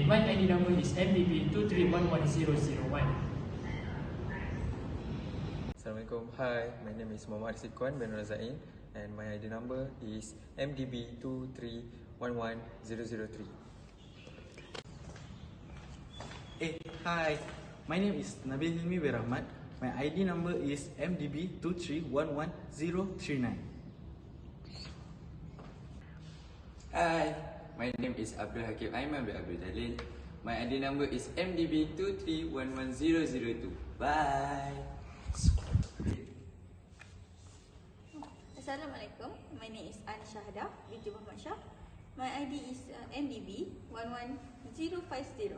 my ID number is MDB2311001. Assalamualaikum. Hi, my name is Muhammad Sikwan bin Razain and my ID number is MDB2311003. Hi, my name is Nabil Hilmi Berahmat. My ID number is MDB2311039. Hi, my name is Abdul Hakim Aiman bin Abdul Jalil. My ID number is MDB2311002. Bye. Assalamualaikum. My name is An Shahada binti Muhammad Shah. My ID is MDB 11050.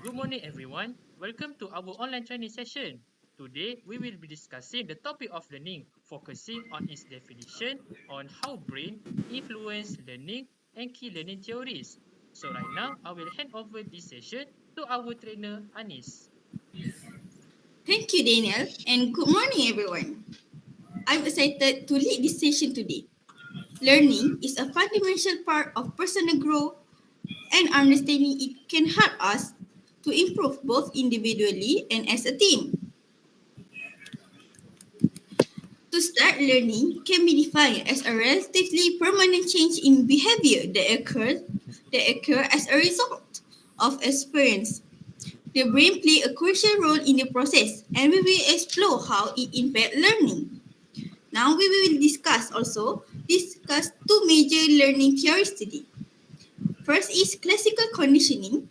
Good morning everyone. Welcome to our online training session. Today we will be discussing the topic of learning, focusing on its definition on how brain influence learning and key learning theories. So right now I will hand over this session to our trainer Anis. Thank you, Daniel, and good morning, everyone. I'm excited to lead this session today. Learning is a fundamental part of personal growth, and understanding it can help us to improve both individually and as a team. To start, learning can be defined as a relatively permanent change in behavior that occur as a result of experience. The brain plays a crucial role in the process, and we will explore how it impacts learning. Now we will discuss two major learning theories today. First is classical conditioning,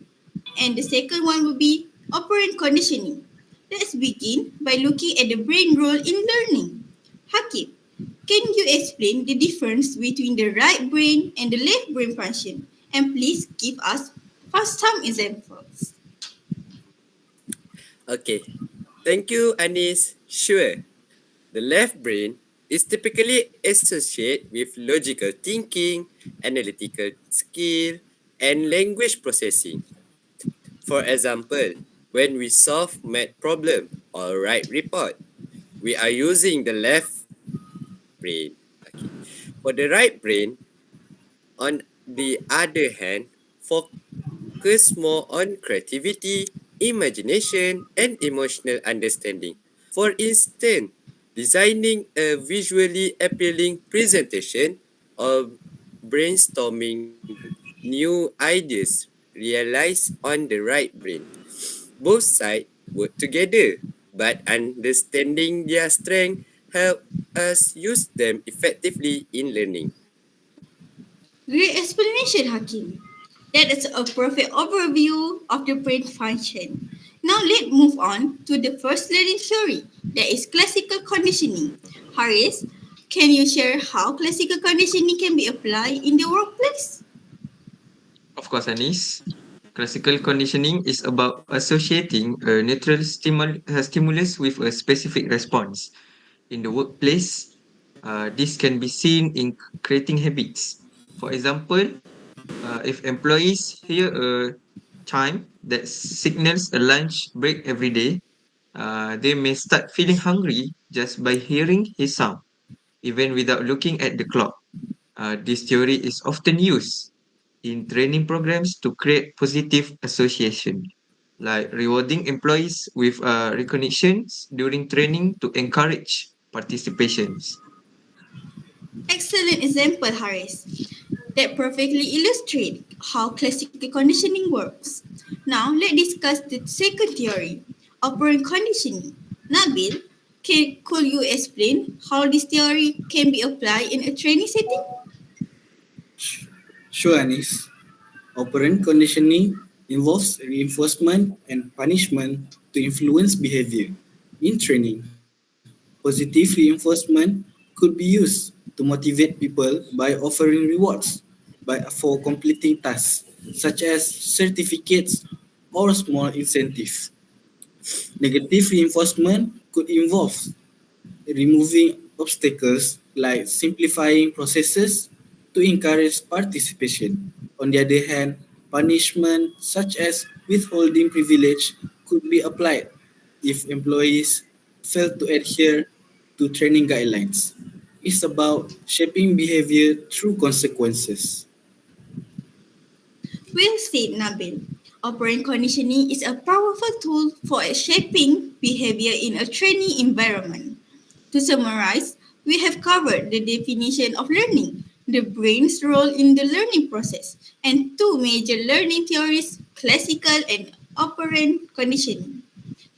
and the second one will be operant conditioning. Let's begin by looking at the brain role in learning. Hakim, can you explain the difference between the right brain and the left brain function? And please give us some examples. Okay, thank you, Anis. Sure. The left brain is typically associated with logical thinking, analytical skill, and language processing. For example, when we solve math problem or write report, we are using the left brain. Okay. For the right brain, on the other hand, focus more on creativity, imagination, and emotional understanding. For instance, designing a visually appealing presentation or brainstorming new ideas realized on the right brain. Both sides work together, but understanding their strength help us use them effectively in learning. Great explanation, Hakim. That is a perfect overview of the brain function. Now let's move on to the first learning theory, that is classical conditioning. Haris, can you share how classical conditioning can be applied in the workplace? Of course, Anis. Classical conditioning is about associating a neutral stimulus with a specific response. In the workplace, this can be seen in creating habits. For example, if employees hear a chime that signals a lunch break every day, they may start feeling hungry just by hearing his sound, even without looking at the clock. This theory is often used in training programs to create positive association, like rewarding employees with recognitions during training to encourage participations. Excellent example, Haris. That perfectly illustrates how classical conditioning works. Now let's discuss the second theory, operant conditioning. Nabil, could you explain how this theory can be applied in a training setting? Sure, Anis. Operant conditioning involves reinforcement and punishment to influence behavior. In training, positive reinforcement could be used to motivate people by offering rewards for completing tasks, such as certificates or small incentives. Negative reinforcement could involve removing obstacles like simplifying processes to encourage participation. On the other hand, punishment such as withholding privilege could be applied if employees fail to adhere to training guidelines. is about shaping behavior through consequences. Well said, Nabil. Operant conditioning is a powerful tool for shaping behavior in a training environment. To summarize, we have covered the definition of learning, the brain's role in the learning process, and two major learning theories, classical and operant conditioning.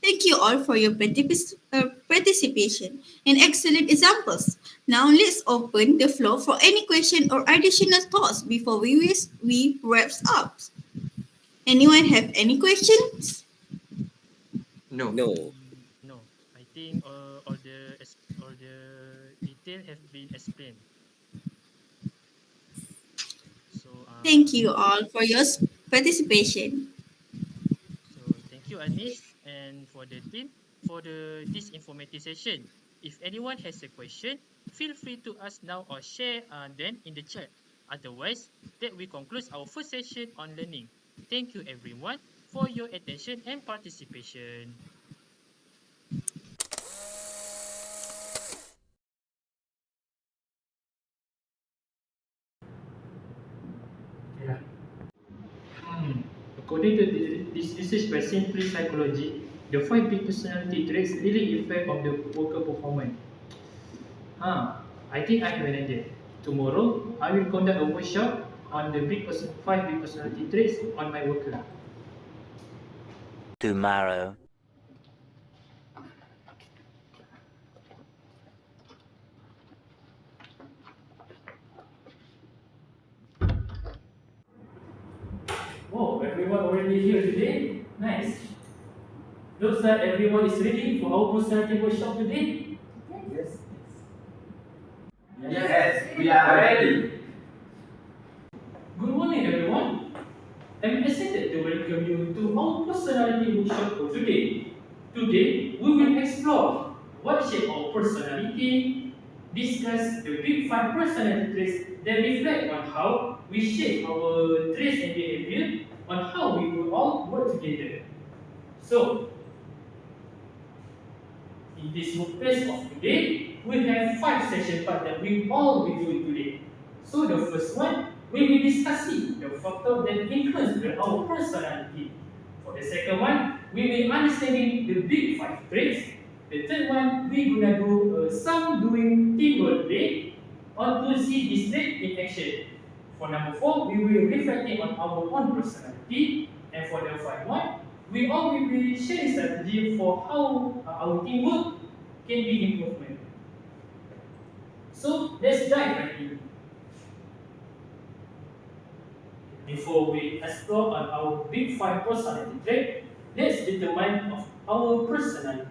Thank you all for your participation and excellent examples. Now let's open the floor for any question or additional thoughts before we wrap up. Anyone have any questions? No. No. No, I think all the detail have been explained. So Thank you all for your participation. So thank you, Anis, and for the team for this informative session. If anyone has a question, feel free to ask now or share them in the chat. Otherwise, that we conclude our first session on learning. Thank you, everyone, for your attention and participation. Yeah. According to this research by Simply Psychology, the 5 big personality traits really affect of the worker performance. I think I have an idea. Tomorrow, I will conduct a workshop on the 5 big personality traits on my worker. Tomorrow. Oh, everyone already here today? Nice. Looks like everyone is ready for our personality workshop today. Yes. Yes, we are ready. Good morning, everyone. I'm excited to welcome you to our personality workshop for today. Today, we will explore what shape our personality, discuss the big 5 personality traits that reflect on how we shape our traits and behavior, on how we will all work together. So, in this workplace of today, we have 5 session part that we all will do today. So the first one, we will discussing the factor that influence our personality. For the second one, we will understanding the big 5 traits. The third one, we gonna do some doing teamwork today on to see this trait in action. For number 4, we will reflecting on our own personality. And for the 5 one, we all will be sharing strategy for how our teamwork can be improvement. So let's dive right in. Before we explore on our big 5 personality trait, let's determine of our personality.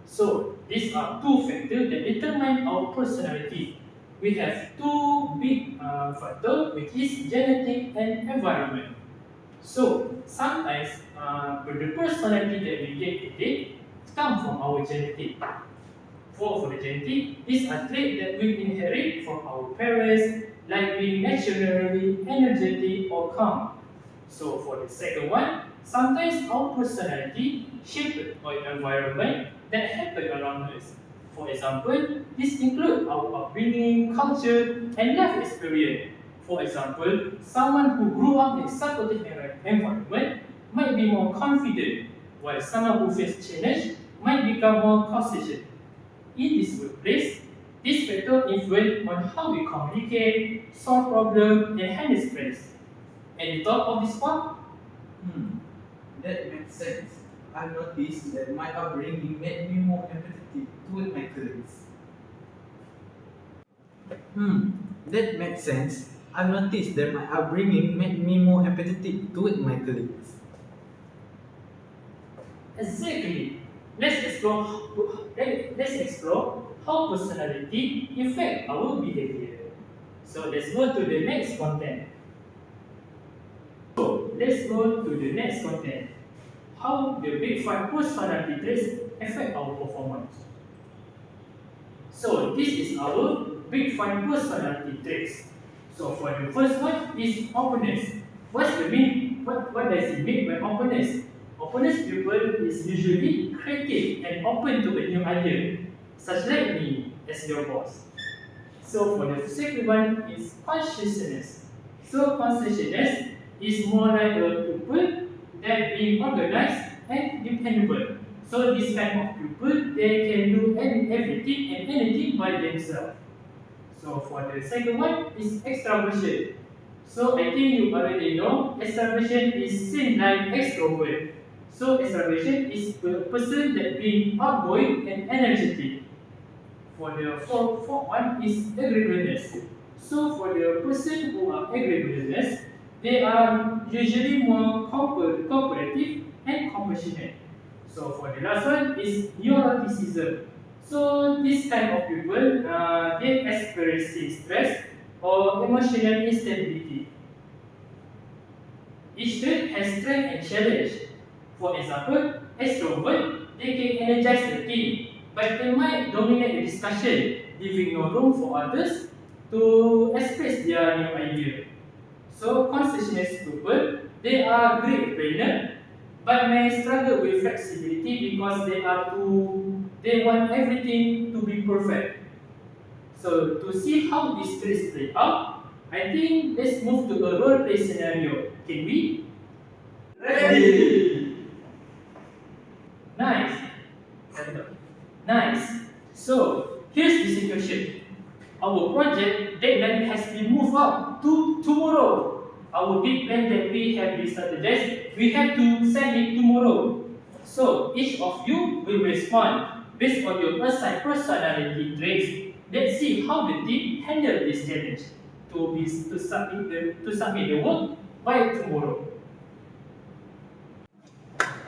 So these are 2 factors that determine our personality. We have 2 big factors, which is genetic and environment. So sometimes the personality that we get today come from our genetic. For the genetic, these are traits that we inherit from our parents, like being naturally energetic or calm. So for the second one, sometimes our personality shaped by environment that happen around us. For example, this include our upbringing, culture, and life experience. For example, someone who grew up in supportive environment might be more confident, while someone who faces challenge might become more cautious. In this workplace, this factor influence on how we communicate, solve problems, and handle stress. Any thought of this one? That makes sense. I've noticed that my upbringing made me more empathetic toward my colleagues. That makes sense. I've noticed that my upbringing made me more empathetic toward my colleagues. Exactly. Let's explore how personality affect our behavior. So let's go to the next content. So let's go to the next content. How the big 5 personality traits affect our performance. So this is our big 5 personality traits. So for the first one is openness. What's the mean? What does it mean by openness? Openness people is usually creative and open to a new idea. Such like me, as your boss. So for the second one is consciousness. So consciousness is more like a people that being organized and dependable. So this kind of people, they can do everything and anything by themselves. So for the second one is extraversion. So I think you already know extraversion is same like extrovert. So extraversion is a person that being outgoing and energetic. For the fourth one is agreeableness. So for the person who are agreeableness, they are usually more cooperative and compassionate. So for the last one is neuroticism. So this kind of people, they experiencing stress or emotional instability. Each trait has strength and challenge. For example, extrovert, they can energize the team, but they might dominate the discussion, leaving no room for others to express their new idea. So consciousness people, they are great planner, but may struggle with flexibility because they want everything to be perfect. So to see how these traits play out, I think let's move to a role play scenario. Can we? Ready! Nice. Nice. So here's the situation. Our project deadline has been moved up to tomorrow. Our big plan that we have been strategized, we have to send it tomorrow. So each of you will respond based on your assigned personality traits. Let's see how the team handle this challenge to submit the work by tomorrow.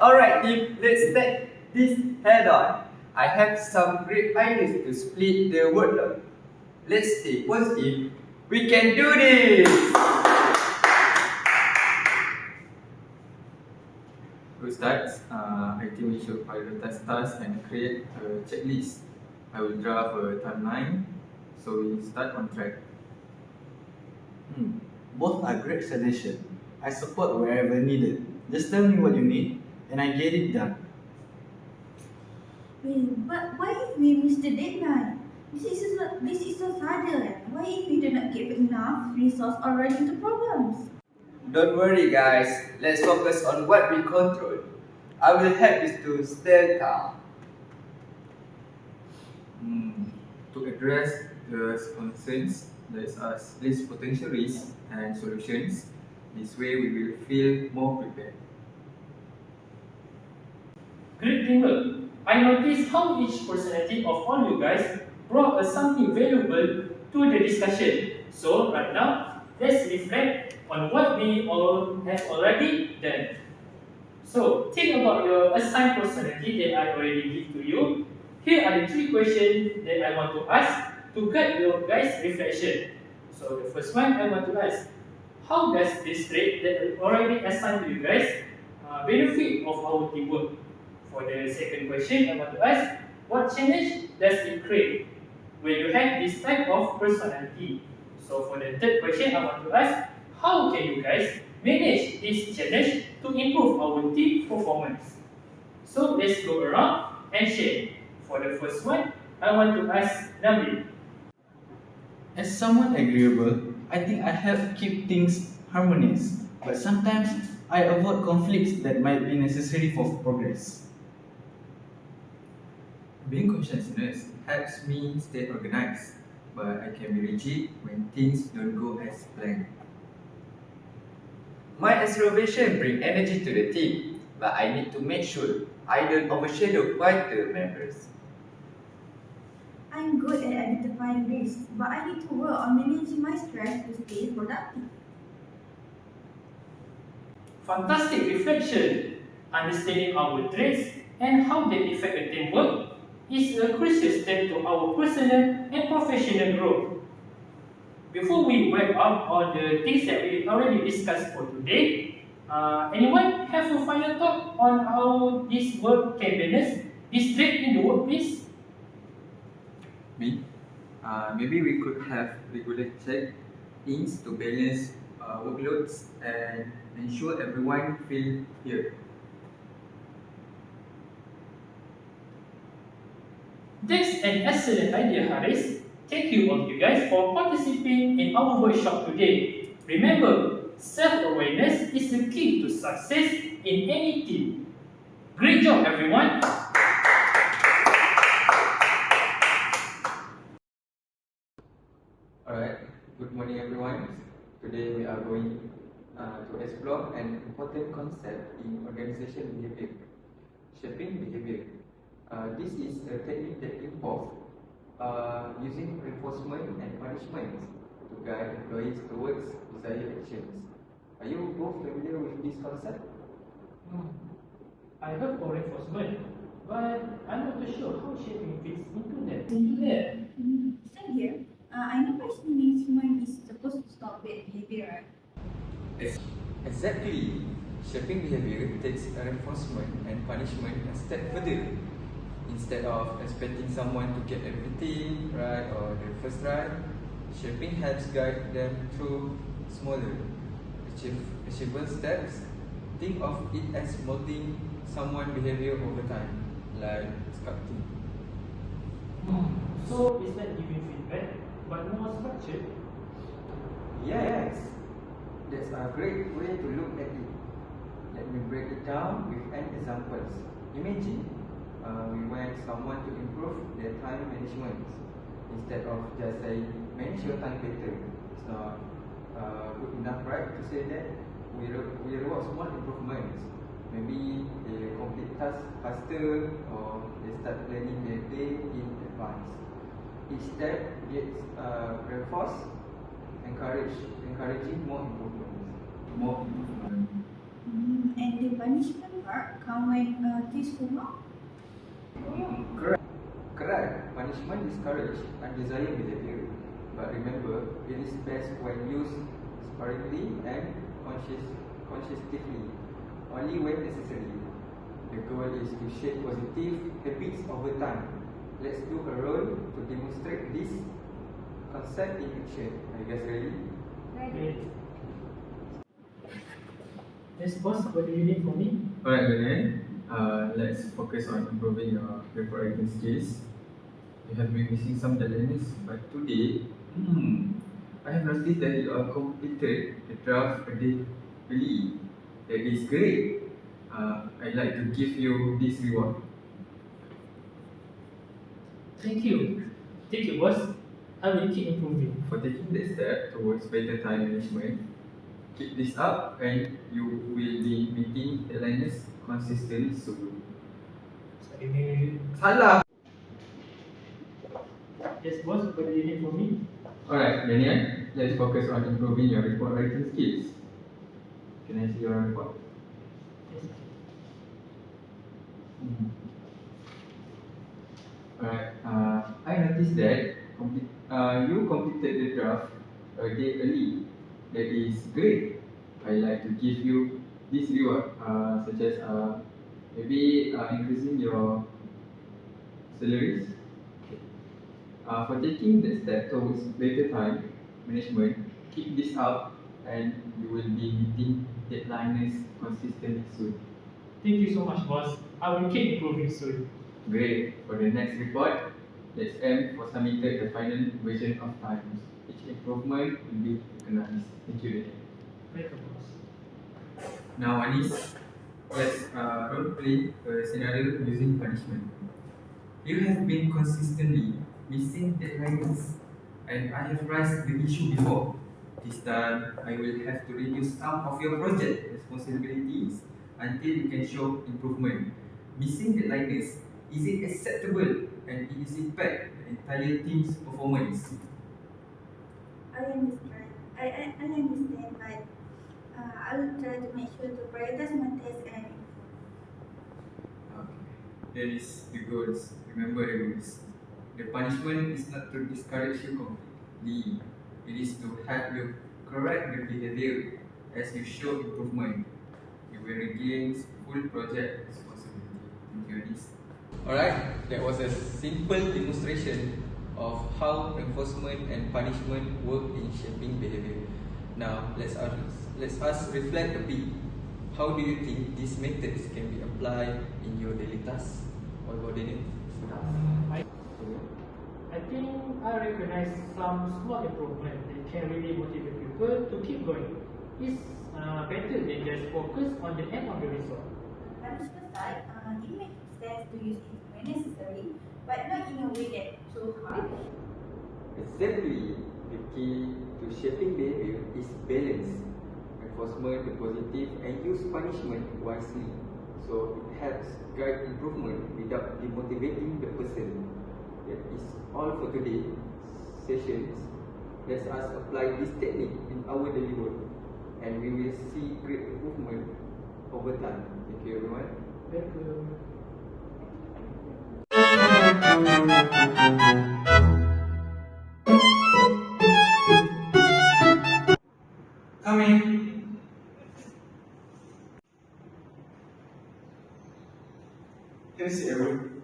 Alright team, let's take this head on. I have some great ideas to split the workload. Let's stay positive. We can do this! To start, I think we should prioritize tasks and create a checklist. I will draft a timeline so we start on track. Both are great suggestions. I support wherever needed. Just tell me what you need and I get it done. Wait, but why if we miss the deadline? This is so sudden. Why if we do not give enough resource or run into problems? Don't worry guys, let's focus on what we control. I will help you to stay calm. To address the concerns, let us list potential risks and solutions. This way we will feel more prepared. Great teamwork. I noticed how each personality of all you guys brought us something valuable to the discussion. So right now, let's reflect on what we all have already done. So think about your assigned personality that I already give to you. Here are the 3 questions that I want to ask to guide your guys' reflection. So the first one I want to ask, how does this trait that I already assigned to you guys benefit of our teamwork? For the second question, I want to ask, what challenge does it create when you have this type of personality? So for the third question, I want to ask, how can you guys manage this challenge to improve our team performance? So let's go around and share. For the first one, I want to ask Nabil. As someone agreeable, I think I help keep things harmonious, but sometimes I avoid conflicts that might be necessary for progress. Being conscientious helps me stay organized, but I can be rigid when things don't go as planned. My extroversion brings energy to the team, but I need to make sure I don't overshadow quieter members. I'm good at identifying risks, but I need to work on managing my stress to stay productive. Fantastic reflection. Understanding our traits and how they affect the teamwork is a crucial step to our personal and professional growth. Before we wrap up on the things that we already discussed for today, anyone have a final thought on how this work can balance this trait in the workplace? Me? Maybe we could have regular check-ins to balance workloads and ensure everyone feel heard. That's an excellent idea, Haris. Thank you all you guys for participating in our workshop today. Remember, self-awareness is the key to success in any team. Great job, everyone! Alright, good morning everyone. Today we are going to explore an important concept in organization behavior, shaping behavior. This is a technique that involves using reinforcement and punishment to guide employees towards desired actions. Are you both familiar with this concept? I heard of reinforcement, but I'm not too sure how shaping fits into that. Same here. I know punishment is supposed to stop bad behavior, right? Exactly. Shaping behavior takes reinforcement and punishment a step further. Instead of expecting someone to get everything right or the first right, shaping helps guide them through smaller, achievable steps. Think of it as molding someone's behavior over time, like sculpting. So is that giving feedback, but more structured? Yes, that's a great way to look at it. Let me break it down with an examples. Imagine we want someone to improve their time management. Instead of just saying, manage your time better. It's not good enough, right, to say that. We reward small improvements. Maybe they complete tasks faster or they start planning their day in advance. Each step gets reinforced, encouraging more improvement. And the punishment part come when things go wrong. Correct. Punishment discourages undesired behavior. But remember, it is best when used sparingly and conscientiously, only when necessary. The goal is to shape positive habits over time. Let's do a role to demonstrate this concept in action. Are you guys ready? Great. Yes, boss, what do you need from me? Alright, Daniel. Let's focus on improving your report writing skills. You have been missing some deadlines, but today, I have noticed that you are completed the draft a day early. That is great. I'd like to give you this reward. Thank you. Thank you, boss. I will keep improving. For taking the step towards better time management, keep this up and you will be meeting deadlines consistently soon. Salah! Yes, boss, what do you need from me? Alright, Daniel, let's focus on improving your report writing skills. Can I see your report? Yes. Alright, I noticed that you completed the draft a day early. That is great. I'd like to give you this reward, such as maybe increasing your salaries. For taking the step towards better time management, keep this up and you will be meeting deadlines consistently soon. Thank you so much, boss. I will keep improving soon. Great. For the next report, let's aim for submitted the final version of times. Each improvement will be recognized. Thank you, Daniel. Welcome, boss. Now, Anis, let's role play a scenario using punishment. You have been consistently missing deadlines, and I have raised the issue before. This time, I will have to reduce some of your project responsibilities until you can show improvement. Missing deadlines, is it acceptable and it is impact the entire team's performance? I understand. I understand, but I will try to make sure to prioritize my tasks and Okay. That is the goals. Remember the goals. The punishment is not to discourage you completely. It is to help you correct the behavior as you show improvement. You will regain full project responsibility. Thank you, Anis. Alright, that was a simple demonstration of how reinforcement and punishment work in shaping behavior. Now, let's us reflect a bit. How do you think these methods can be applied in your daily tasks? What about Daniel? I think I recognize some small improvement that can really motivate people to keep going. It's better than just focus on the end of the result. Punishment side, it makes sense to use it when necessary, but not in a way that's so harsh. Exactly. The key to shaping behavior is balance. Enforcement the positive and use punishment wisely. So it helps guide improvement without demotivating the person. That is all for today's sessions. Let us apply this technique in our daily work and we will see great improvement over time. Thank you everyone. Thank you. Come in. Can you see everyone?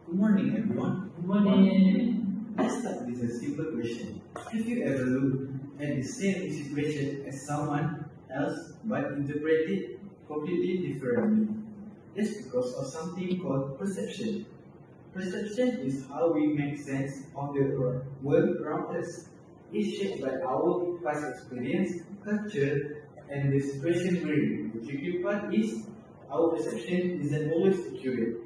Good morning, everyone. Good morning. Let's start with a simple question. Have you ever looked at the same situation as someone else but interpret it completely differently? That's because of something called perception. Perception is how we make sense of the world around us. It's shaped by our past experience, culture, and the situation we're in. The tricky part is our perception isn't always accurate.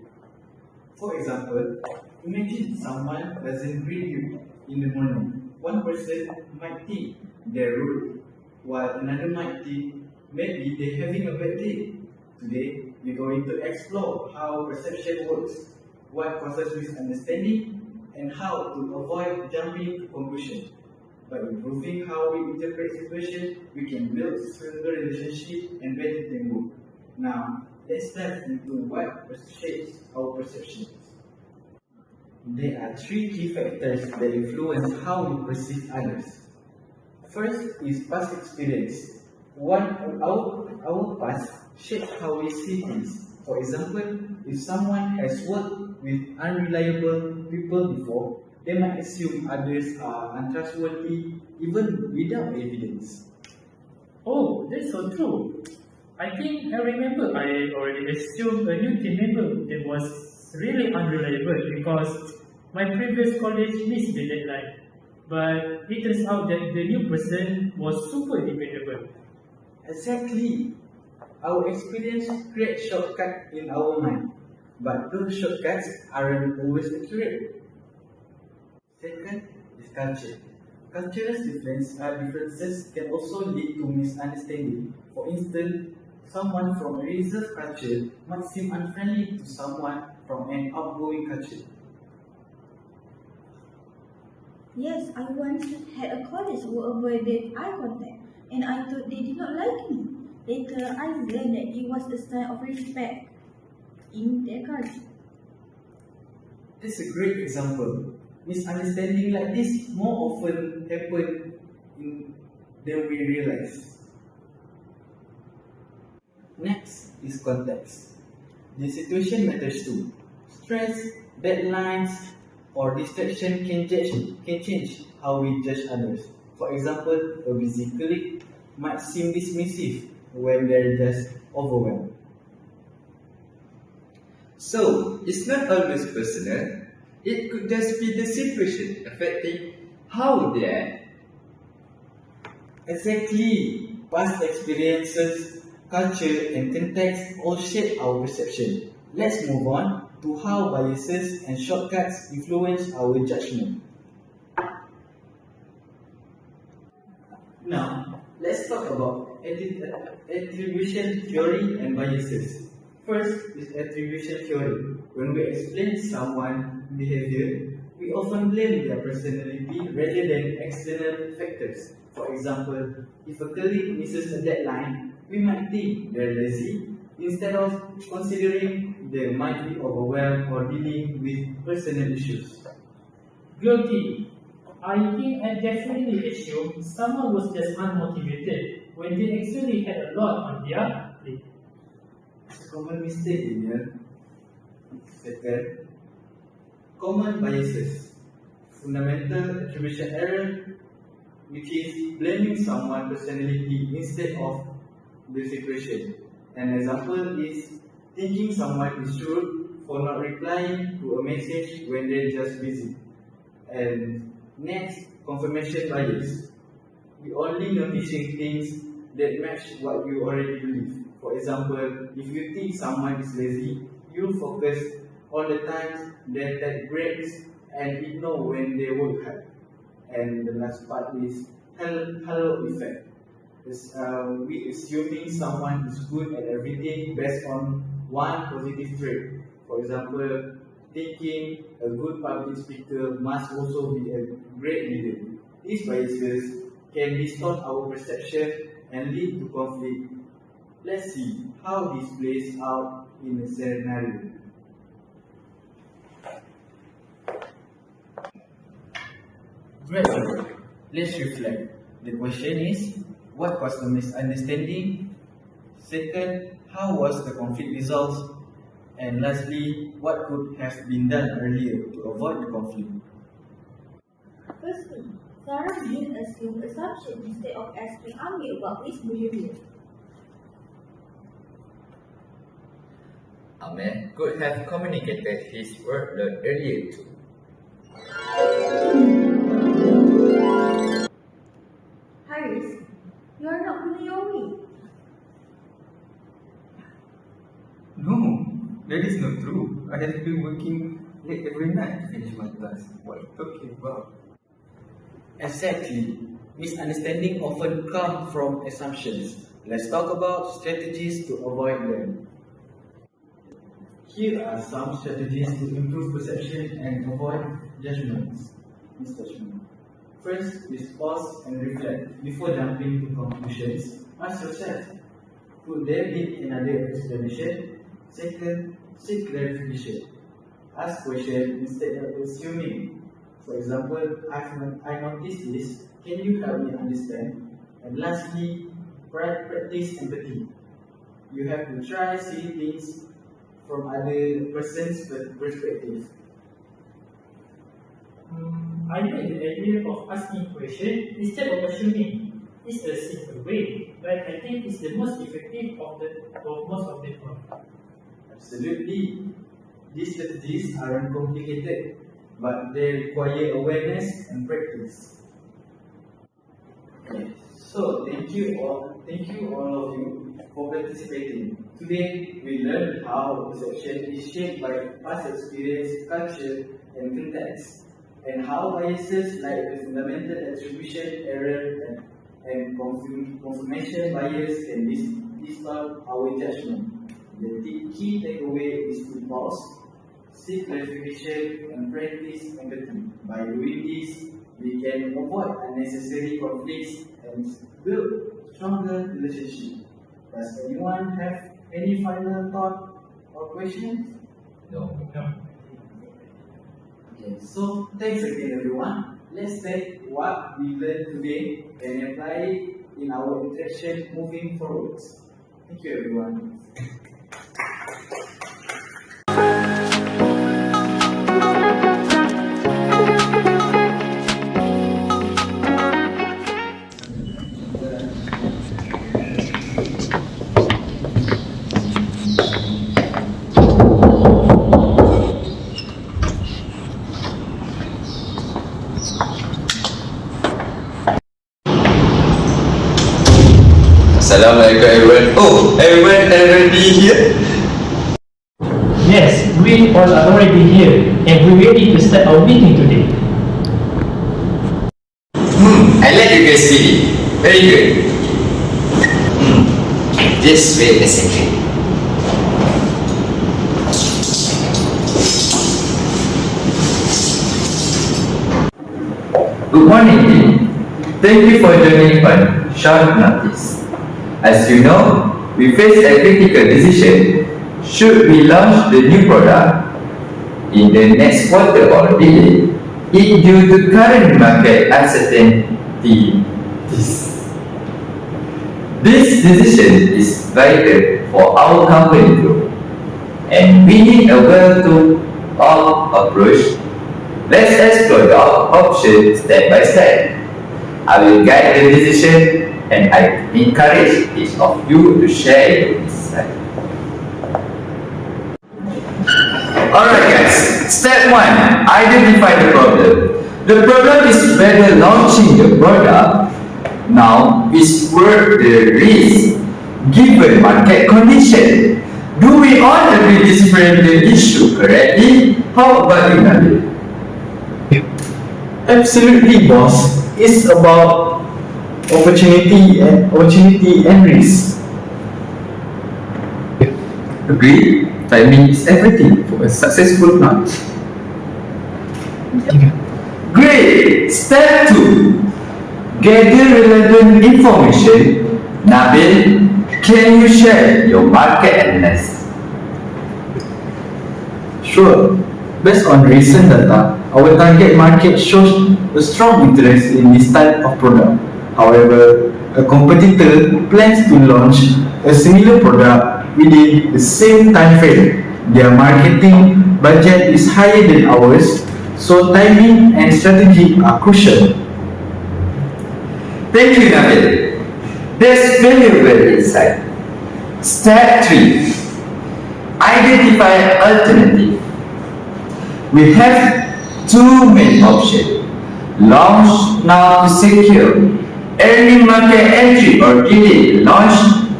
For example, imagine someone doesn't greet you in the morning. One person might think they're rude, while another might think maybe they're having a bad day. Today, we're going to explore how perception works, what causes misunderstanding, and how to avoid jumping to conclusions. By improving how we interpret situations, we can build stronger relationships and better teamwork. Now, let's dive into what shapes our perceptions. There are three key factors that influence how we perceive others. First is past experience. Our past shapes how we see things. For example, if someone has worked with unreliable people before, they might assume others are untrustworthy even without evidence. Oh, that's so true. I think I remember I already assumed a new team member that was really unreliable because my previous college missed the deadline. But it turns out that the new person was super dependable. Exactly. Our experience creates shortcuts in our mind, but those shortcuts aren't always accurate. Second is culture. Cultural differences can also lead to misunderstanding. For instance, someone from a reserved culture might seem unfriendly to someone from an outgoing culture. Yes, I once had a colleague who avoided eye contact, and I thought they did not like me. Later, I learned that it was a sign of respect in their culture. This is a great example. Misunderstanding like this more often happen than we realize. Next is context. The situation matters too. Stress, deadlines, or distraction can change how we judge others. For example, a busy colleague might seem dismissive when they're just overwhelmed. So, it's not always personal. It could just be the situation affecting how they act. Exactly. Past experiences, culture, and context all shape our perception. Let's move on to how biases and shortcuts influence our judgment. Now, let's talk about attribution theory and biases. First is attribution theory. When we explain someone's behavior, we often blame their personality rather than external factors. For example, if a colleague misses a deadline, we might think they're lazy instead of considering they might be overwhelmed or dealing with personal issues. Guilty. I think I definitely assumed someone was just unmotivated when they actually had a lot on their plate. It's a common mistake in here. Second, common biases. fundamental attribution error, which is blaming someone personality instead of the situation. An example is thinking someone is rude for not replying to a message when they're just busy. And next, confirmation bias. We only noticing things that match what you already believe. For example, if you think someone is lazy, you focus on the times they take breaks and ignore when they work hard. And the last part is halo effect. We assuming someone is good at everything based on one positive trait. For example, thinking a good public speaker must also be a great leader. These biases can distort our perception and lead to conflict. Let's see how this plays out in a scenario. Great. Let's reflect. The question is, what was the misunderstanding? Second, how was the conflict resolved? And lastly, what could have been done earlier to avoid the conflict? Firstly, Sarah did assume assumption instead of asking Amir about his behavior. Amir could have communicated his workload earlier too. Haris, you are not pulling your weight. No, that is not true. I have been working late every night to finish my task. What are you talking about? Exactly. Misunderstanding often come from assumptions. Let's talk about strategies to avoid them. Here are some strategies to improve perception and avoid misjudgment. First is pause and reflect before jumping to conclusions. Ask yourself, could there be another explanation? Second, seek clarification. Ask questions instead of assuming. For example, I noticed this. Can you help me understand? And lastly, practice empathy. You have to try seeing things from other person's perspective. I like the idea of asking questions instead of assuming. It's a simple way, but I think it's the most effective of most of them all. Absolutely. These strategies aren't complicated, but they require awareness and practice. Okay. So thank you all of you for participating. Today we learned how perception is shaped by past experience, culture, and context, and how biases like the fundamental attribution error and confirmation bias can distort our judgment. The key takeaway is to pause, seek clarification, and practice empathy. By doing this, we can avoid unnecessary conflicts and build stronger relationships. Does anyone have any final thought or questions? No. Okay, so thanks again everyone. Let's take what we learned today and apply it in our interaction moving forward. Thank you everyone. Assalamualaikum everyone. Oh, everyone already here? Yes, we all are already here and we're ready to start our meeting today. I like you guys speaking. Very good. Just wait a second. Good morning, team. Thank you for joining on short notice. As you know, we face a critical decision. Should we launch the new product in the next quarter or delay it due to current market uncertainty? This decision is vital for our company growth, and we need a well-thought-out approach Let's explore the option step by step. I will guide the decision and I encourage each of you to share your insight. Alright guys, step 1, identify the problem. The problem is whether launching the product now is worth the risk given market condition. Do we all agree this frame the issue correctly? How about you, Nabil? Absolutely, boss. It's about opportunity and risk. Agree? Timing is everything for a successful launch. Great! Step 2. Gather relevant information. Nabil, can you share your market analysis? Sure. Based on recent data, our target market shows a strong interest in this type of product. However, a competitor plans to launch a similar product within the same time frame. Their marketing budget is higher than ours, so timing and strategy are crucial. Thank you, Nabil. That's valuable insight. Step 3. Identify alternative. We have two main options. Launch now to secure early market entry or delay the launch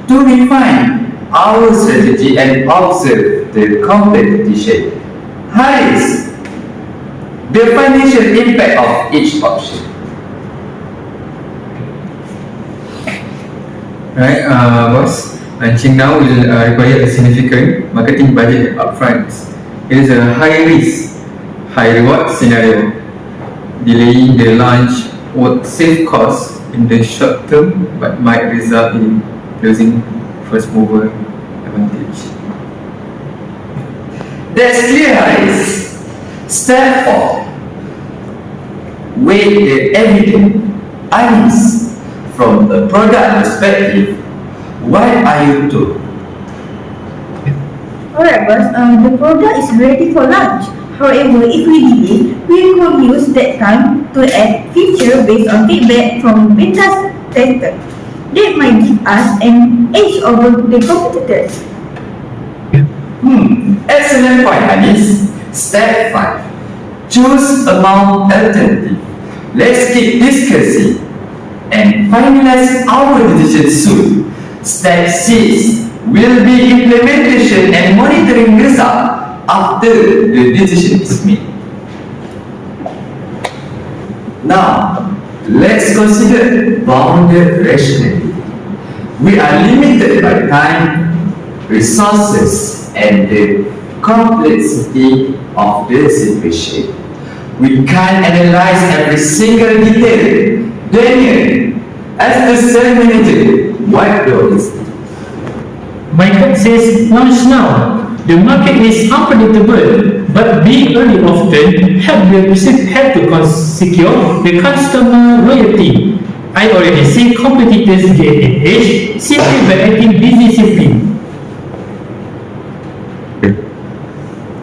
to refine our strategy and observe the competition. Haris, the financial impact of each option. Right, boss. Launching now will require a significant marketing budget upfront. It is a high risk, high reward scenario. Delaying the launch would save costs in the short term but might result in losing first mover advantage. That's clear, Haris. Step 4. Weigh the evidence. Anis, from a product perspective, what are you told? Alright, boss. The product is ready for launch. However, if we delay, we could use that time to add feature based on feedback from beta tester. That might give us an edge over the competitors. Excellent point, Anis. Step 5. Choose among alternative. Let's keep discussing and finalize our decision soon. Step 6 will be implementation and monitoring result after the decision is made. Now, let's consider bounded rationality. We are limited by time, resources, and the complexity of the situation. We can't analyze every single detail. Daniel, as the sales manager, what does? My gut says launch now. The market is unpredictable, but being early often help to secure the customer loyalty. I already see competitors get an edge simply by acting decisively.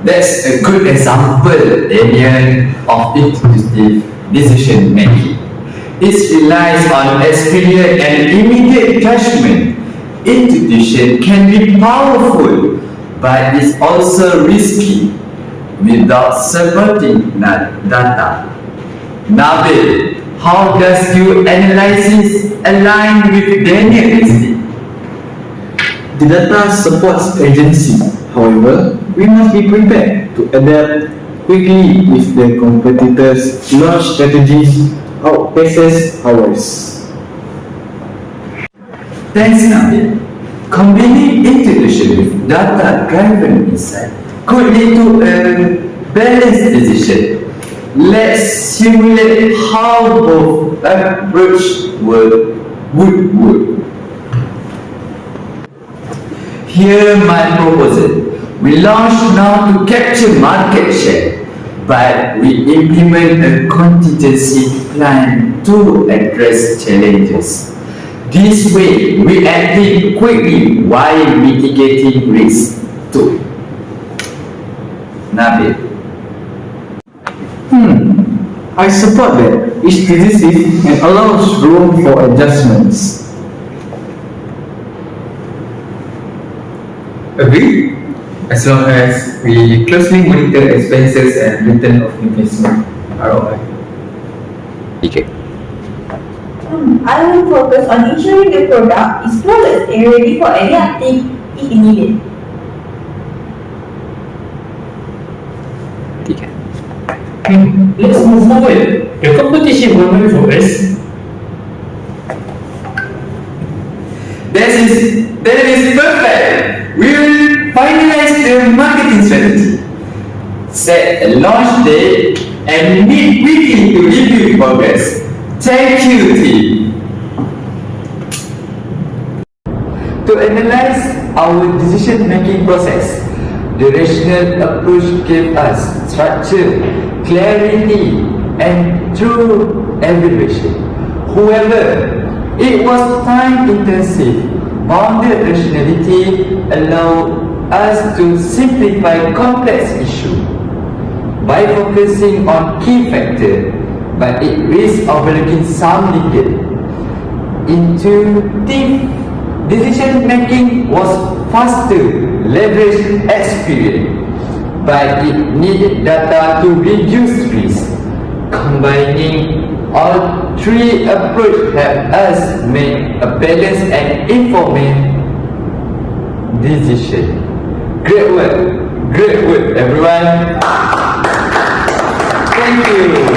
That's a good example, Daniel, of intuitive decision making. It relies on experience and immediate judgment. Intuition can be powerful, but it's also risky without supporting data. Nabil, how does your analysis align with Daniel's? The data supports urgency. However, we must be prepared to adapt quickly if the competitors' launch strategies outpaces ours. Thanks, Nabil. Combining intuition with data-driven insight could lead to a balanced decision. Let's simulate how both approaches would work. Here my proposal. We launch now to capture market share, but we implement a contingency plan to address challenges. This way, we act quickly while mitigating risk too. Nabil. I support that each decisive and allows room for adjustments. Agree? As long as we closely monitor expenses and return of investment (ROI). Okay. I will focus on ensuring the product is flawless and ready for any update if needed. Okay. Let's move forward. The competition moment for us. That is perfect. We will finalize the marketing strategy, set a launch date, and meet weekly to review progress. Thank you, team. To analyze our decision-making process, the rational approach gave us structure, clarity, and true evaluation. However, it was time-intensive. Bounded rationality allowed us to simplify complex issues by focusing on key factors, but it risks overlooking some detail. Intuitive decision-making was faster, leveraged experience, but it needed data to reduce risk. Combining all three approaches help us make a balanced and informed decision. Great work, everyone. Thank you.